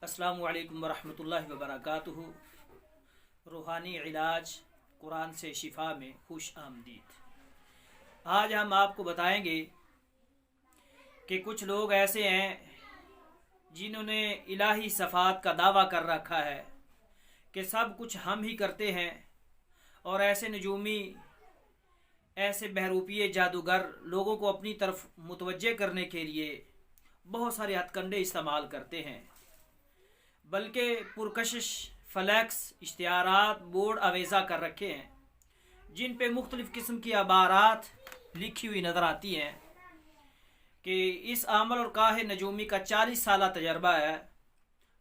अस्सलामु अलैकुम वरहमतुल्लाहि वबरकातुहू। रूहानी इलाज कुरान से शिफा में खुश आमदीद। आज हम आपको बताएंगे कि कुछ लोग ऐसे हैं जिन्होंने इलाही सफ़ात का दावा कर रखा है कि सब कुछ हम ही करते हैं, और ऐसे नजूमी, ऐसे बहरूपिये जादूगर लोगों को अपनी तरफ मुतवज्जे करने के लिए बहुत सारे हथकंडे इस्तेमाल करते हैं, बल्कि पुरकशिश फ्लैक्स इश्तिहारात बोर्ड अवेज़ा कर रखे हैं जिन पे मुख्तलिफ़ किस्म की अबारात लिखी हुई नज़र आती हैं कि इस आमल और काहे नजूमी का 40 साल तजर्बा है।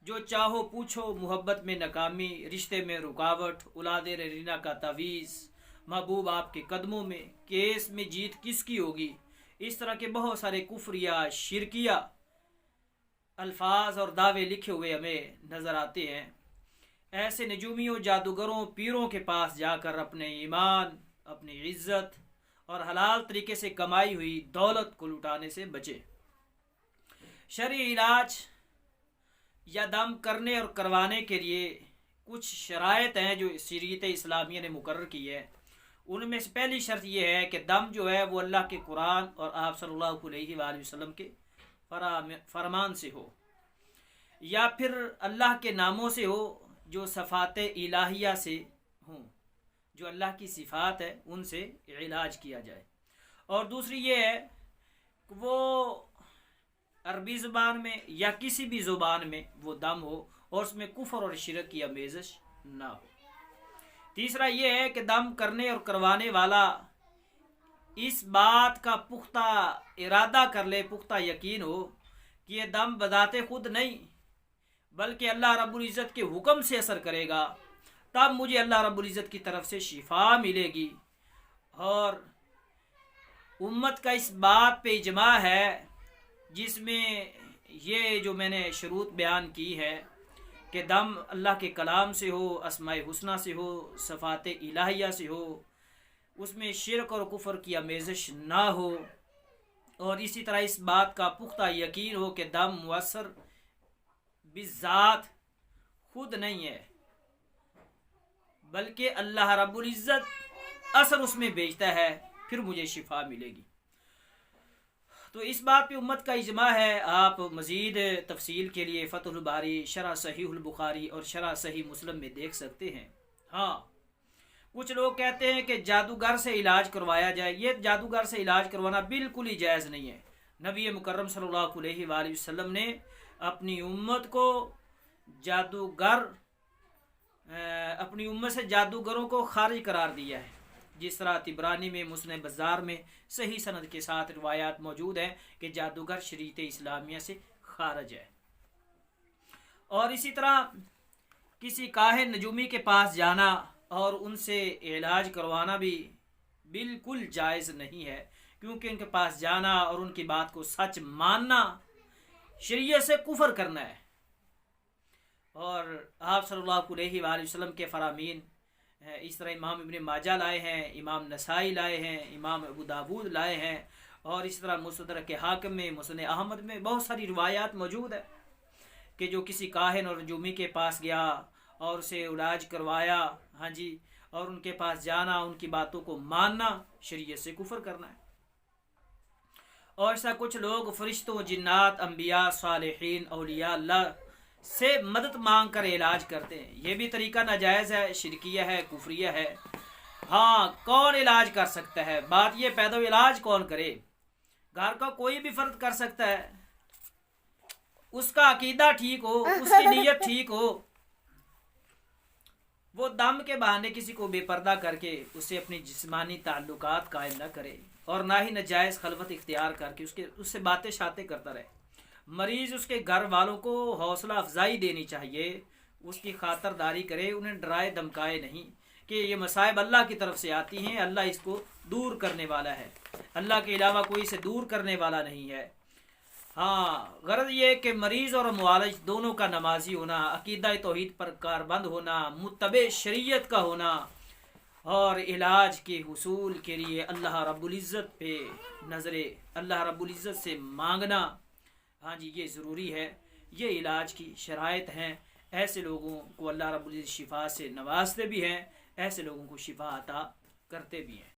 जो चाहो पूछो, मोहब्बत में नाकामी, रिश्ते में रुकावट, औलादे रीना का तावीज़, महबूब आपके कदमों में, केस में जीत किसकी होगी, इस तरह के बहुत सारे कुफरिया शिरकिया अल्फाज और दावे लिखे हुए हमें नज़र आते हैं। ऐसे नजूमियों, जादूगरों, पीरों के पास जाकर अपने ईमान, अपनी इज्जत और हलाल तरीके से कमाई हुई दौलत को लुटाने से बचे। शरई इलाज या दम करने और करवाने के लिए कुछ शराइत हैं जो शरीयत इस्लामिया ने मुकर्रर की है। उनमें से पहली शर्त यह है कि दम जो है वो अल्लाह के कुरान और आप सल्लल्लाहु अलैहि वसल्लम के फरमान से हो, या फिर अल्लाह के नामों से हो जो सफ़ात इलाहिया से हों, जो अल्लाह की सिफ़ात है उनसे इलाज किया जाए। और दूसरी ये है कि वो अरबी ज़ुबान में या किसी भी ज़ुबान में वो दम हो और उसमें कुफर और शिरक की आमेज़श ना हो। तीसरा ये है कि दम करने और करवाने वाला इस बात का पुख्ता इरादा कर ले, पुख्ता यकीन हो कि ये दम बजाते खुद नहीं बल्कि अल्लाह रब्बुल इज़्ज़त के हुक्म से असर करेगा, तब मुझे अल्लाह रब्बुल इज़्ज़त की तरफ से शिफा मिलेगी। और उम्मत का इस बात पे इजमा है जिसमें ये जो मैंने शुरूत बयान की है कि दम अल्लाह के कलाम से हो, अस्माए हुस्ना से हो, सफ़ात इलाहिया से हो, उसमें शिरक और कुफर की आमेज़श ना हो। और इसी तरह इस बात का पुख्ता यकीन हो कि दम मुअस्सर बिज़ात खुद नहीं है बल्कि अल्लाह रब्बुल इज़्ज़त असर उसमें भेजता है, फिर मुझे शिफा मिलेगी। तो इस बात पे उम्मत का इजमा है। आप मज़ीद तफसील के लिए फ़तहुल बारी, शरह सहीहुल बुखारी और शरह सही मुस्लिम में देख सकते हैं। हाँ, कुछ लोग कहते हैं कि जादूगर से इलाज करवाया जाए। ये जादूगर से इलाज करवाना बिल्कुल ही जायज़ नहीं है। नबी मुकर्रम सल्लल्लाहु अलैहि वसल्लम ने अपनी उम्मत को अपनी उम्मत से जादूगरों को खारिज करार दिया है। जिस तरह तिबरानी में, मुस्नद बज़ार में सही सनद के साथ रिवायात मौजूद हैं कि जादूगर शरीयत इस्लामिया से खारिज है। और इसी तरह किसी काहिन नजूमी के पास जाना और उनसे इलाज करवाना भी बिल्कुल जायज़ नहीं है, क्योंकि उनके पास जाना और उनकी बात को सच मानना शरीयत से कुफर करना है। और आप सल्लल्लाहु अलैहि वसल्लम के फरामीन इस तरह इमाम इब्न माजा लाए हैं, इमाम नसाई लाए हैं, इमाम अबू दाऊद लाए हैं, और इस तरह मुस्तदरक हाकिम में, मुस्नद अहमद में बहुत सारी रिवायात मौजूद है कि जो किसी काहिन और नजूमी के पास गया और उसे इलाज करवाया, हाँ जी, और उनके पास जाना, उनकी बातों को मानना शरीयत से कुफर करना है। और ऐसा कुछ लोग फरिश्तों, जिन्नात, अंबिया, सालिहीन, औलिया अल्लाह से मदद मांग कर इलाज करते हैं। ये भी तरीका नाजायज़ है, शिरकिया है, कुफरिया है। हाँ, कौन इलाज कर सकता है? बात ये पैदा, इलाज कौन करे? घर का कोई भी फर्द कर सकता है, उसका अकीदा ठीक हो, उसकी नीयत ठीक हो। वो दम के बहाने किसी को बेपर्दा करके उससे अपनी जिस्मानी ताल्लुकात कायम न करे, और ना ही नाजायज़ खलवत इख्तियार करके उससे बातें शातें करता रहे। मरीज़, उसके घर वालों को हौसला अफजाई देनी चाहिए, उसकी खातरदारी करे, उन्हें डराए धमकाए नहीं कि ये मसाइब अल्लाह की तरफ से आती हैं, अल्लाह इसको दूर करने वाला है, अल्लाह के अलावा कोई इसे दूर करने वाला नहीं है। हाँ, गरज ये कि मरीज़ और मुआलिज दोनों का नमाजी होना, अकीदा तौहीद पर कारबंद होना, मुत्तबे शरीयत का होना, और इलाज के हुसूल के लिए अल्लाह रब्बुल इज़्ज़त पे नज़रे, अल्लाह रब्बुल इज़्ज़त से मांगना, हाँ जी, ये ज़रूरी है। یہ علاج کی شرائط ہیں. ایسے لوگوں کو اللہ رب العزت شفا سے نوازتے بھی ہیں، ایسے لوگوں کو شفا عطا کرتے بھی ہیں.